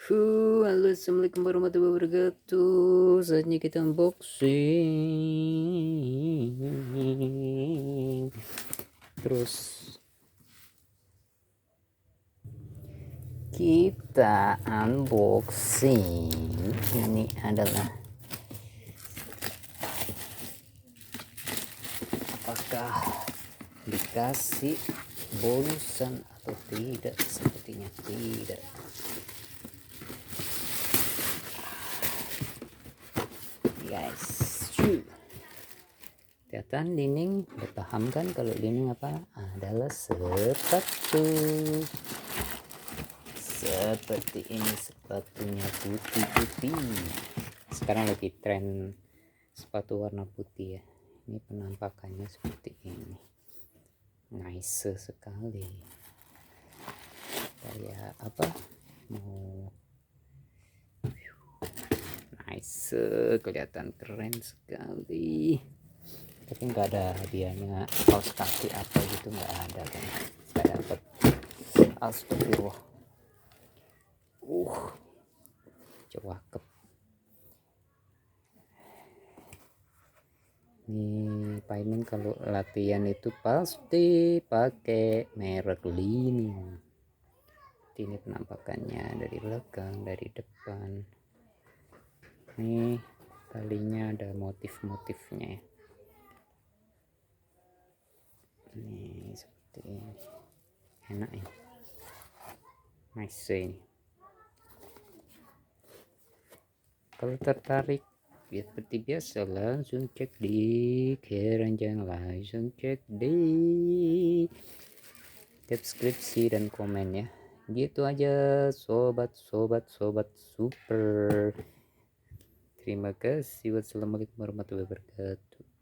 Halo, assalamualaikum warahmatullahi wabarakatuh. Saatnya kita unboxing. Terus kita unboxing. Ini adalah apakah dikasih bonusan atau tidak? Sepertinya tidak. Guys, kelihatan Lining, udah paham kan kalau Lining apa? Adalah sepatu seperti ini, sepatunya putih-putih. Sekarang lagi tren sepatu warna putih ya. Ini penampakannya seperti ini, nice sekali, kayak apa, mau nice, kelihatan keren sekali. Tapi nggak ada hadiahnya kaos kaki apa gitu, nggak ada kan. Nggak dapat. Astagfirullah. Cakep. Nih Paimin kalau latihan itu pasti pakai merek Lining. Ini penampakannya dari belakang, dari depan. Nih talinya ada motif-motifnya. Nih seperti ini, enak ya, nice ini. Kalau tertarik ya seperti biasa, langsung cek di keranjang, langsung cek di deskripsi dan komen ya. Gitu aja sobat super. Terima kasih. Wassalamualaikum warahmatullahi wabarakatuh.